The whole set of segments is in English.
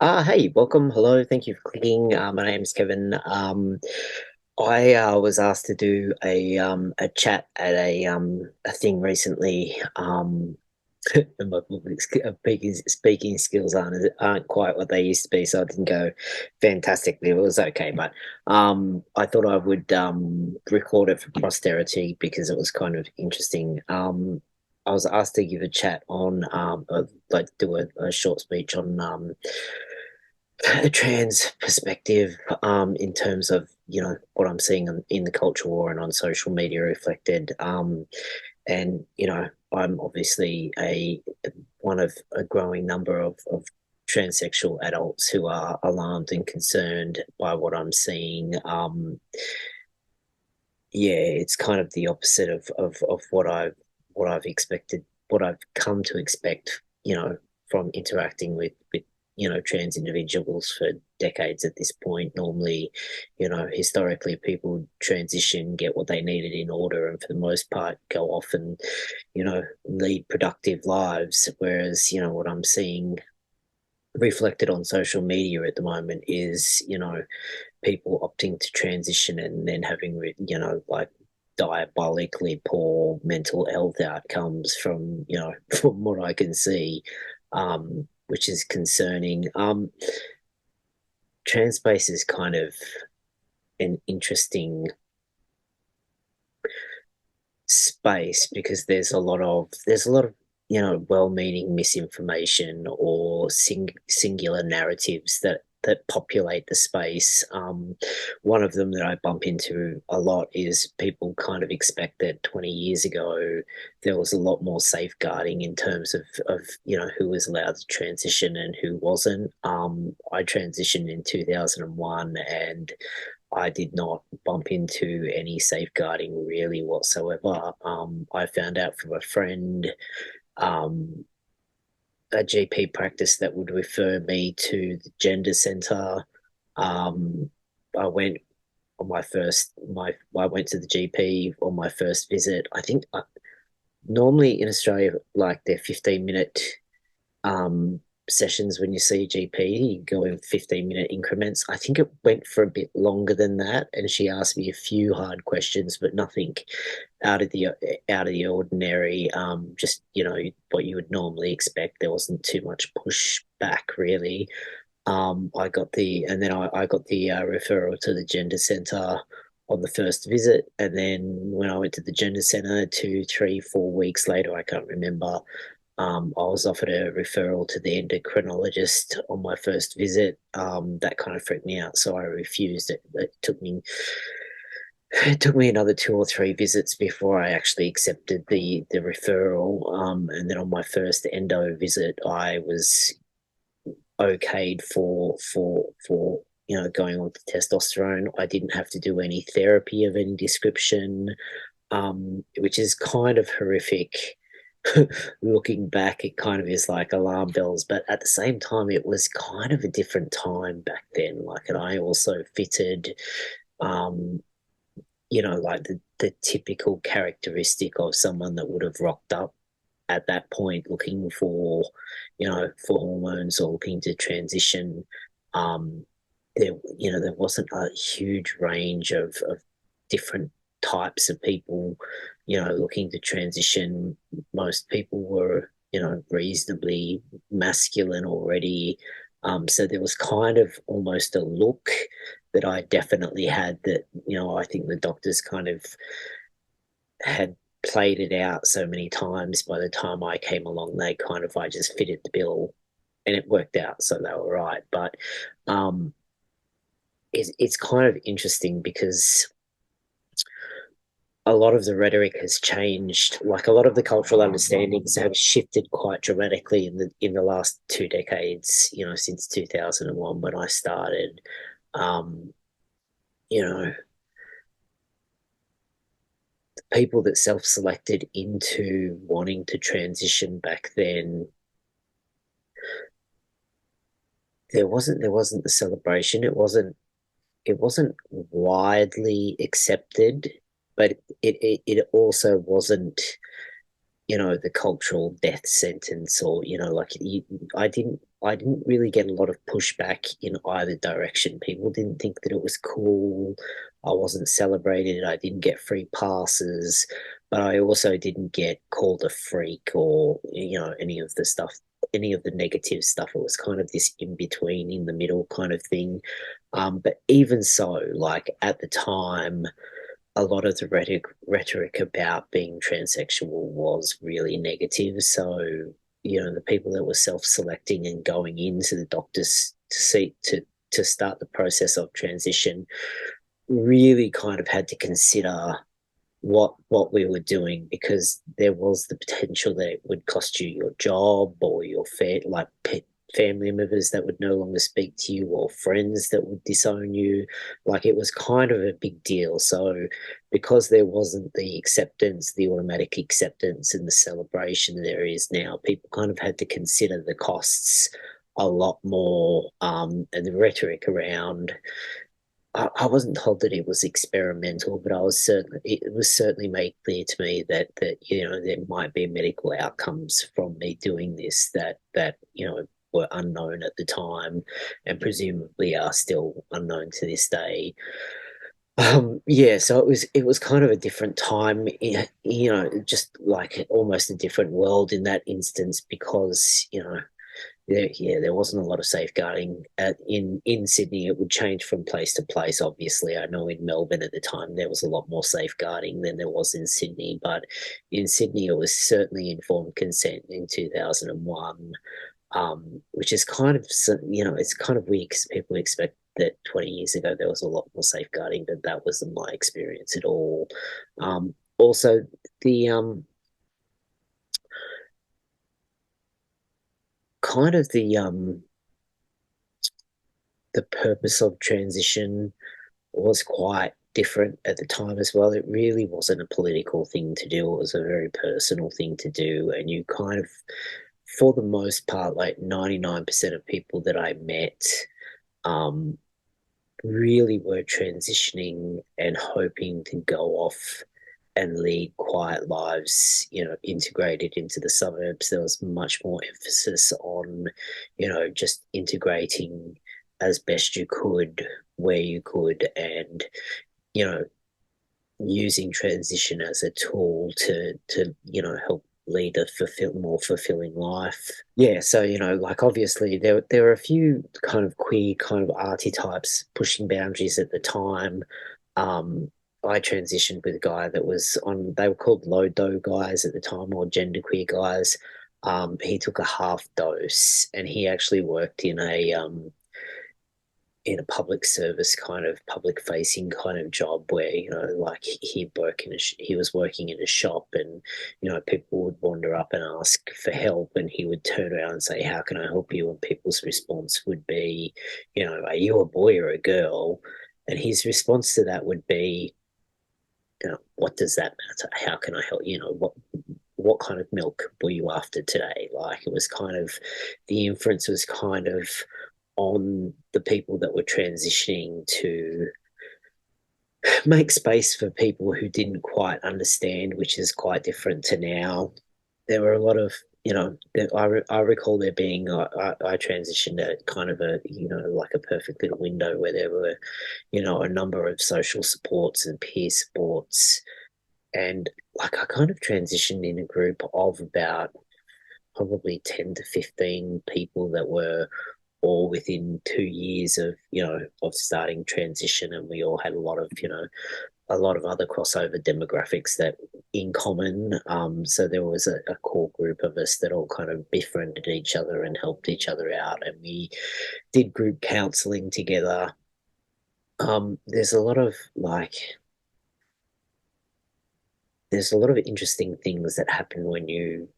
Hey, welcome. Hello. Thank you for clicking. My name's Kevin. I was asked to do a chat at a thing recently. And my speaking skills aren't quite what they used to be, so I didn't go fantastically. It was okay, but I thought I would record it for posterity because it was kind of interesting. I was asked to give a chat on like do a short speech on a trans perspective in terms of what I'm seeing in the culture war and on social media reflected. And I'm obviously a one of a growing number of transsexual adults who are alarmed and concerned by what I'm seeing. Yeah, it's kind of the opposite of what I've expected, what I've come to expect, from interacting with trans individuals for decades at this point. Normally, historically people transition, get what they needed in order, and for the most part go off and, lead productive lives. Whereas, what I'm seeing reflected on social media at the moment is, people opting to transition and then having, like diabolically poor mental health outcomes from, from what I can see, which is concerning. Trans space is kind of an interesting space because there's a lot of well-meaning misinformation or singular narratives that populate the space. One of them that I bump into a lot is people kind of expect that 20 years ago there was a lot more safeguarding in terms of who was allowed to transition and who wasn't. I transitioned in 2001 and I did not bump into any safeguarding really whatsoever. I found out from a friend, um, a GP practice that would refer me to the gender centre. Um, I went on I went to the GP on my first visit. I think normally in Australia, like they're 15-minute um, sessions when you see a GP, you go in 15-minute increments. I think it went for a bit longer than that, and she asked me a few hard questions, but nothing out of the out of the ordinary. Just what you would normally expect. There wasn't too much pushback really. I got the referral to the gender centre on the first visit, and then when I went to the gender centre 2, 3, 4 weeks later, I can't remember, I was offered a referral to the endocrinologist on my first visit. That kind of freaked me out, so I refused it. It took me another 2 or 3 visits before I actually accepted the referral. And then on my first endo visit, I was okayed for going on to testosterone. I didn't have to do any therapy of any description, which is kind of horrific. Looking back, it kind of is like alarm bells, but at the same time, it was kind of a different time back then. Like, and I also fitted, um, like the typical characteristic of someone that would have rocked up at that point looking for hormones or looking to transition. Um, there wasn't a huge range of different types of people, looking to transition. Most people were, reasonably masculine already. So there was kind of almost a look that I definitely had that, I think the doctors kind of had played it out so many times. By the time I came along, I just fitted the bill and it worked out. So they were right. But um, it's kind of interesting because a lot of the rhetoric has changed. Like a lot of the cultural understandings have shifted quite dramatically in the last 2 decades. Since 2001 when I started. Um, you know, People that self-selected into wanting to transition back then, there wasn't the celebration. It wasn't widely accepted, but it also wasn't the cultural death sentence, or like I didn't really get a lot of pushback in either direction. People didn't think that it was cool. I wasn't celebrated. I didn't get free passes, but I also didn't get called a freak or any of the stuff, any of the negative stuff. It was kind of this in between, in the middle kind of thing. But even so, like at the time, a lot of the rhetoric about being transsexual was really negative. So, the people that were self-selecting and going into the doctors to start the process of transition really kind of had to consider what we were doing, because there was the potential that it would cost you your job, or your family members that would no longer speak to you, or friends that would disown you. Like, it was kind of a big deal. So because there wasn't the acceptance, the automatic acceptance and the celebration there is now, people kind of had to consider the costs a lot more, and the rhetoric around. I wasn't told that it was experimental, but it was certainly made clear to me that there might be medical outcomes from me doing this that were unknown at the time, and presumably are still unknown to this day. Yeah, so it was kind of a different time, just like almost a different world in that instance, because there wasn't a lot of safeguarding in Sydney. It would change from place to place. Obviously, I know in Melbourne at the time there was a lot more safeguarding than there was in Sydney, but in Sydney it was certainly informed consent in 2001, which is kind of, it's kind of weird because people expect that 20 years ago there was a lot more safeguarding, but that wasn't my experience at all. Also, the kind of the purpose of transition was quite different at the time as well. It really wasn't a political thing to do. It was a very personal thing to do. And you kind of, for the most part, like 99% of people that I met, um, really were transitioning and hoping to go off and lead quiet lives, integrated into the suburbs. There was much more emphasis on, just integrating as best you could, where you could, and, you know, using transition as a tool to help lead a more fulfilling life. Yeah, so like obviously there were a few kind of queer, kind of arty types pushing boundaries at the time. Um, I transitioned with a guy that was on. They were called low dough guys at the time, or genderqueer guys. He took a half dose, and he actually worked in a public service, kind of public facing kind of job, where like he was working in a shop, and people would wander up and ask for help, and he would turn around and say, how can I help you? And people's response would be, are you a boy or a girl? And his response to that would be, what does that matter? How can I help? What kind of milk were you after today? Like, it was kind of, the inference was kind of on the people that were transitioning to make space for people who didn't quite understand, which is quite different to now. There were a lot of, I recall there being, I transitioned at kind of a, like a perfect little window where there were, a number of social supports and peer supports. And like, I kind of transitioned in a group of about probably 10 to 15 people that were all within 2 years of starting transition, and we all had a lot of other crossover demographics that in common. So there was a core group of us that all kind of befriended each other and helped each other out, and we did group counseling together. There's a lot of there's a lot of interesting things that happen when you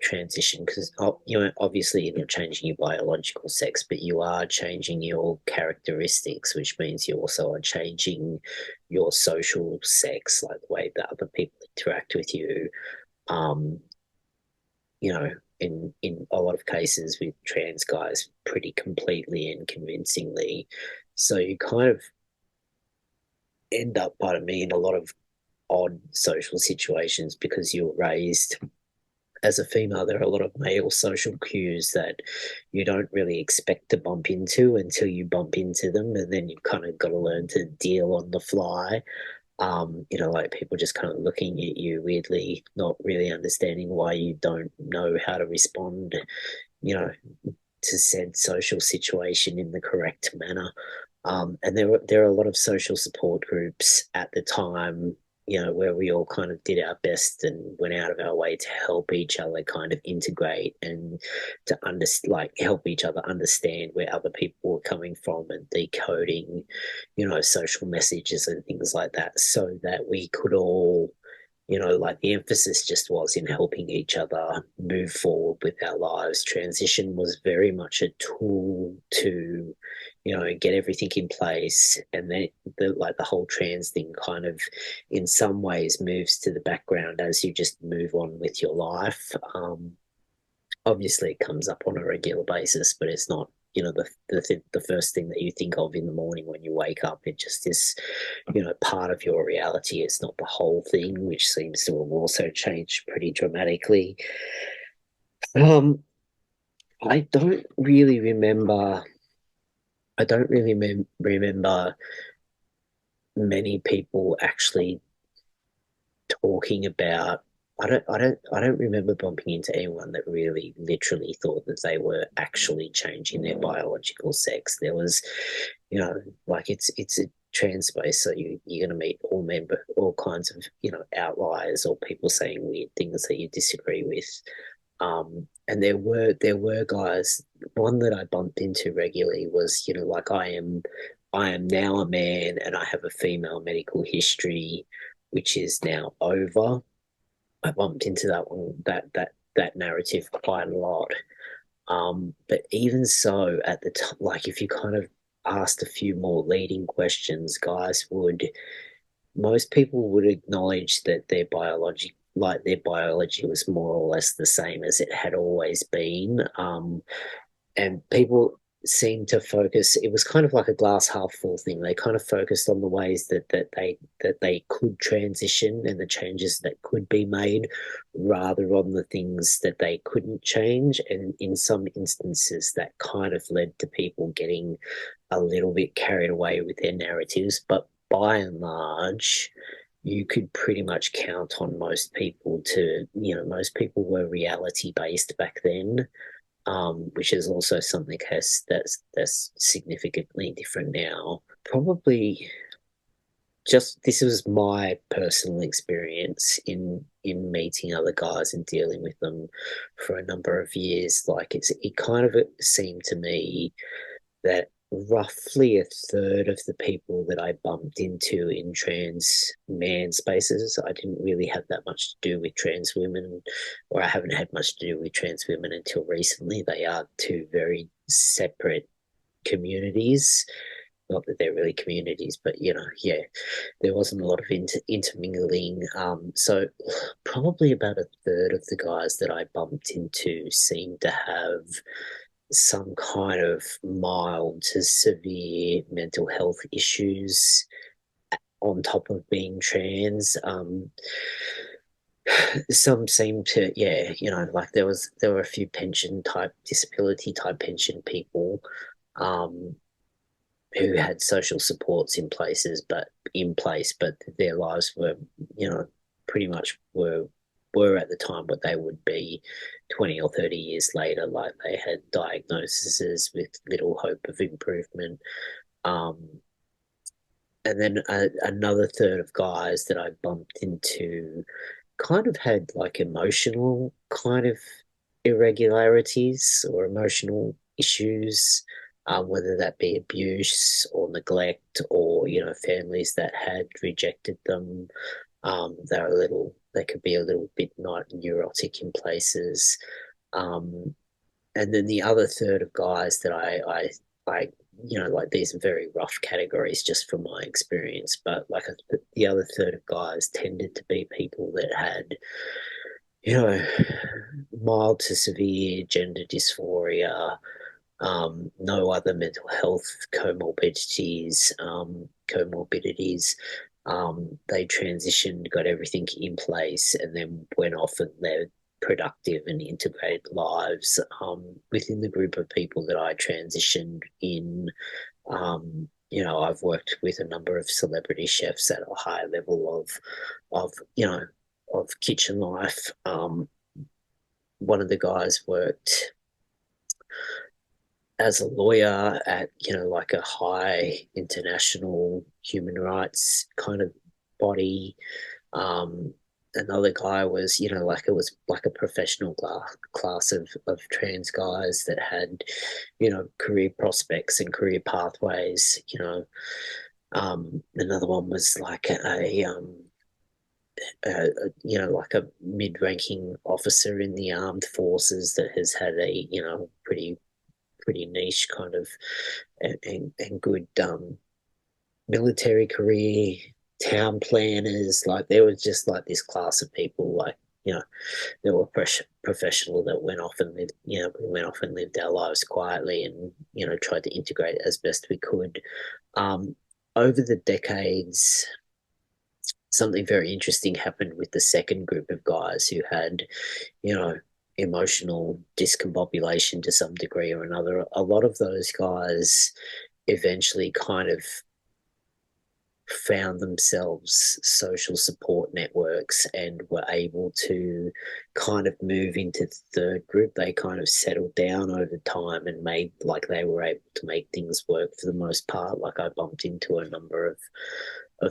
transition, because obviously you're not changing your biological sex, but you are changing your characteristics, which means you also are changing your social sex, like the way that other people interact with you. um you know in a lot of cases with trans guys, pretty completely and convincingly. So you kind of end up, pardon me, in a lot of odd social situations, because you were raised as a female, there are a lot of male social cues that you don't really expect to bump into until you bump into them, and then you've kind of got to learn to deal on the fly. Like people just kind of looking at you weirdly, not really understanding why you don't know how to respond, you know, to said social situation in the correct manner. And there are a lot of social support groups at the time, where we all kind of did our best and went out of our way to help each other kind of integrate and to help each other understand where other people were coming from and decoding, social messages and things like that, so that we could all, like the emphasis just was in helping each other move forward with our lives. Transition was very much a tool to, get everything in place. And then the whole trans thing kind of in some ways moves to the background as you just move on with your life. Obviously it comes up on a regular basis, but it's not, the first thing that you think of in the morning when you wake up. It just is, part of your reality. It's not the whole thing, which seems to have also changed pretty dramatically. Um, I don't really remember. I don't really remember many people actually talking about. I don't remember bumping into anyone that really literally thought that they were actually changing their biological sex. There was, like it's a trans space, so you're going to meet all kinds of, outliers or people saying weird things that you disagree with. And there were guys. One that I bumped into regularly was, like I am now a man and I have a female medical history, which is now over. I bumped into that narrative quite a lot. But even so, at the time, like if you kind of asked a few more leading questions, most people would acknowledge that their biology was more or less the same as it had always been. And people seemed to focus. It was kind of like a glass half full thing. They kind of focused on the ways that they could transition and the changes that could be made, rather on the things that they couldn't change. And in some instances, that kind of led to people getting a little bit carried away with their narratives. But by and large, you could pretty much count on most people were reality based back then, which is also something that's significantly different now. Probably just this was my personal experience in meeting other guys and dealing with them for a number of years. Like it kind of seemed to me that roughly a third of the people that I bumped into in trans man spaces, I didn't really have that much to do with trans women, or I haven't had much to do with trans women until recently. They are two very separate communities. Not that they're really communities, but yeah, there wasn't a lot of intermingling. So probably about a third of the guys that I bumped into seemed to have some kind of mild to severe mental health issues on top of being trans. Some seem to, yeah, like there were a few pension type, disability type pension people, um, who had social supports in place, but their lives were, pretty much were at the time what they would be 20 or 30 years later. Like they had diagnoses with little hope of improvement. Um, and then another third of guys that I bumped into kind of had like emotional kind of irregularities or emotional issues, whether that be abuse or neglect, or families that had rejected them. They could be a little bit not neurotic in places. Um, and then the other third of guys that I like, these are very rough categories just from my experience, but like the other third of guys tended to be people that had, you know, mild to severe gender dysphoria, no other mental health comorbidities. They transitioned, got everything in place, and then went off and productive and integrated lives within the group of people that I transitioned in. I've worked with a number of celebrity chefs at a high level of kitchen life. One of the guys worked as a lawyer at, like a high international human rights kind of body. Um, Another guy was, like it was like a professional class of trans guys that had, career prospects and career pathways. Another one was like like a mid-ranking officer in the armed forces that has had a, pretty niche kind of and good military career, town planners. Like there was just like this class of people, like, they were professional that went off and lived, we went off and lived our lives quietly and, tried to integrate as best we could. Um, Over the decades, something very interesting happened with the second group of guys who had, you know, emotional discombobulation to some degree or another. A lot of those guys eventually kind of found themselves social support networks and were able to kind of move into the third group. They kind of settled down over time and made like they were able to make things work for the most part. Like I bumped into a number of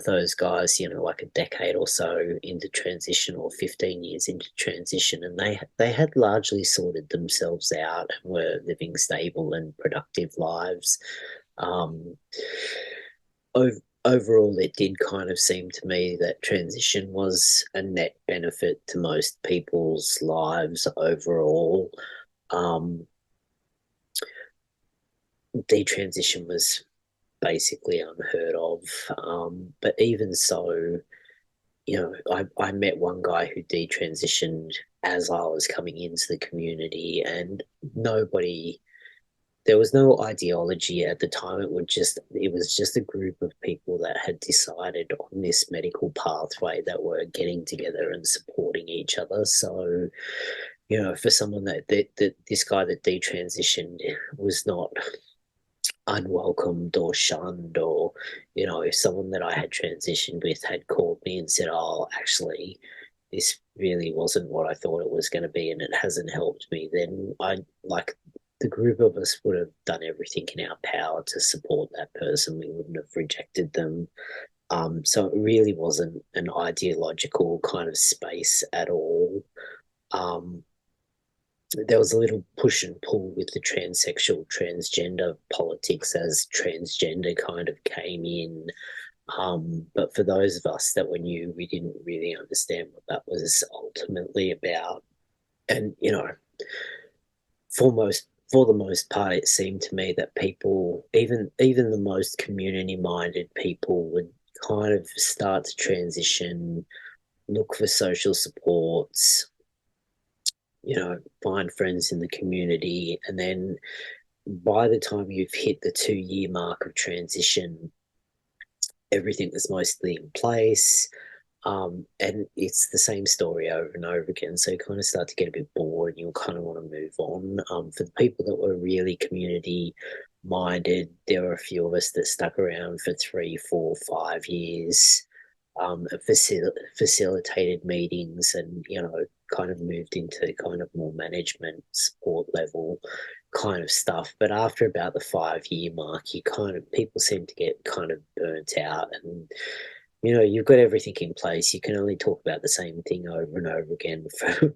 those guys, like a decade or so into transition or 15 years into transition, and they had largely sorted themselves out and were living stable and productive lives. Um, Overall, it did kind of seem to me that transition was a net benefit to most people's lives overall. Um, Detransition was basically unheard of. But even so, I met one guy who detransitioned as I was coming into the community, and nobody there was no ideology at the time. It was just a group of people that had decided on this medical pathway that were getting together and supporting each other. So, for someone that this guy that detransitioned was not unwelcomed or shunned, or if someone that I had transitioned with had called me and said, oh, actually this really wasn't what I thought it was going to be and it hasn't helped me, then I like the group of us would have done everything in our power to support that person. We wouldn't have rejected them. So it really wasn't an ideological kind of space at all. um, there was a little push and pull with the transsexual, transgender politics as transgender kind of came in. But for those of us that were new, we didn't really understand what that was ultimately about. And, for the most part, it seemed to me that people, even the most community minded people, would kind of start to transition, look for social supports, find friends in the community, and then by the time you've hit the 2 year mark of transition, everything was mostly in place. And it's the same story over and over again. So you kind of start to get a bit bored and you'll kind of want to move on. For the people that were really community minded, there were a few of us that stuck around for 3, 4, 5 years, facilitated meetings and, kind of moved into kind of more management support level kind of stuff. But after about the 5 year mark, people seem to get kind of burnt out, and you've got everything in place. You can only talk about the same thing over and over again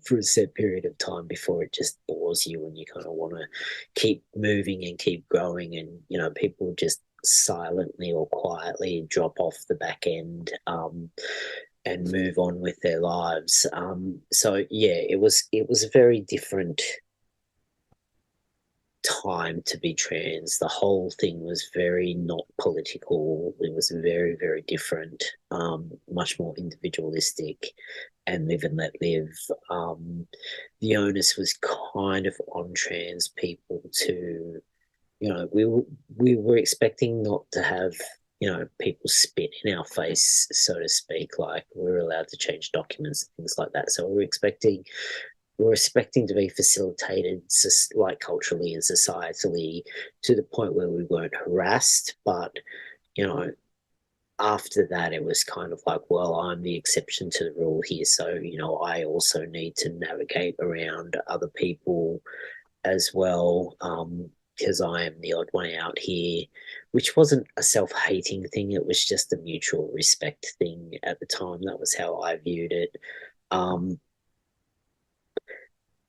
for a set period of time before it just bores you and you kind of want to keep moving and keep growing. And, people just silently or quietly drop off the back end and move on with their lives. So yeah, it was a very different time to be trans. The whole thing was very not political. It was very, very different, much more individualistic and live and let live. The onus was kind of on trans people to, we were expecting not to have, people spit in our face, so to speak. Like we were allowed to change documents and things like that. So we were expecting we're expecting to be facilitated like culturally and societally to the point where we weren't harassed. But, you know, after that, it was kind of like, well, I'm the exception to the rule here. So, I also need to navigate around other people as well, because I am the odd one out here, which wasn't a self-hating thing. It was just a mutual respect thing at the time. That was how I viewed it. Um,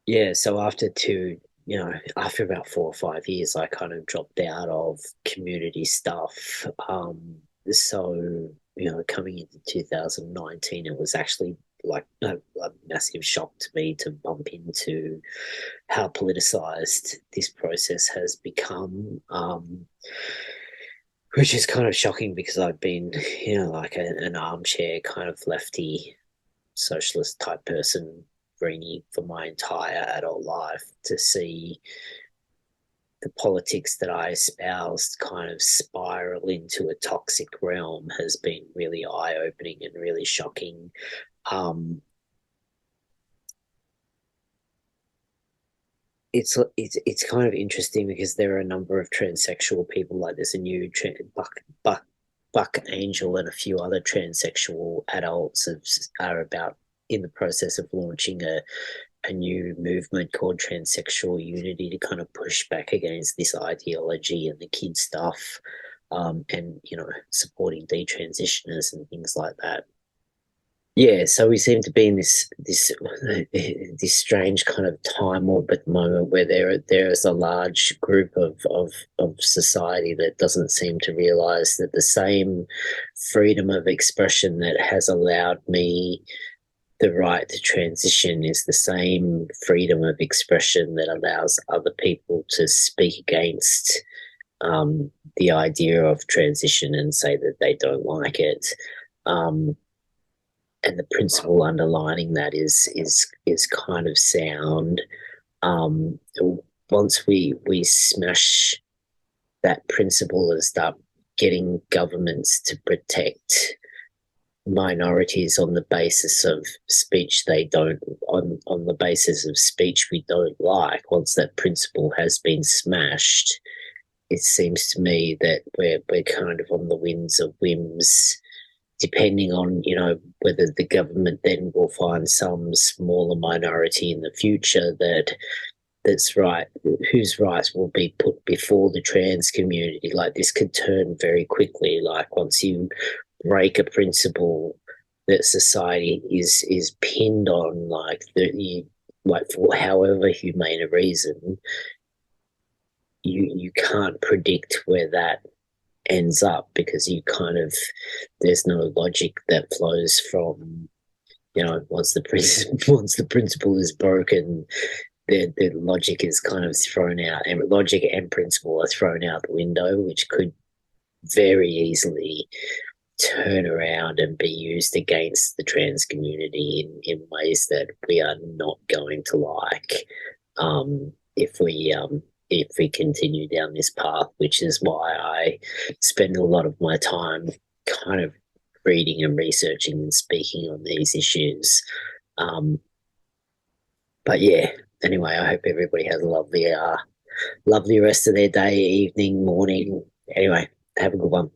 yeah, so after about 4 or 5 years, I kind of dropped out of community stuff. So, coming into 2019, it was actually like a massive shock to me to bump into how politicized this process has become, which is kind of shocking because I've been, like an armchair kind of lefty socialist type person, Greenie, for my entire adult life. To see the politics that I espoused kind of spiral into a toxic realm has been really eye opening and really shocking. It's kind of interesting because there are a number of transsexual people. Like there's a new Buck Angel and a few other transsexual adults are about in the process of launching a new movement called Transsexual Unity to kind of push back against this ideology and the kid stuff, and supporting detransitioners and things like that. Yeah, so we seem to be in this strange kind of time warp at the moment where there is a large group of society that doesn't seem to realize that the same freedom of expression that has allowed me the right to transition is the same freedom of expression that allows other people to speak against the idea of transition and say that they don't like it. Um, and the principle underlining that is kind of sound. Um, Once we smash that principle and start getting governments to protect minorities on the basis of speech they don't on the basis of speech we don't like, once that principle has been smashed, it seems to me that we're kind of on the winds of whims, depending on whether the government then will find some smaller minority in the future that's right, whose rights will be put before the trans community. Like this could turn very quickly. Like once you break a principle that society is pinned on, like that you like for however humane a reason, you can't predict where that ends up because you kind of there's no logic that flows from once the principle once the principle is broken, the logic is kind of thrown out, and logic and principle are thrown out the window, which could very easily turn around and be used against the trans community in ways that we are not going to like, if we continue down this path, which is why I spend a lot of my time kind of reading and researching and speaking on these issues. Um, but yeah, anyway, I hope everybody has a lovely rest of their day, evening, morning. Anyway, have a good one.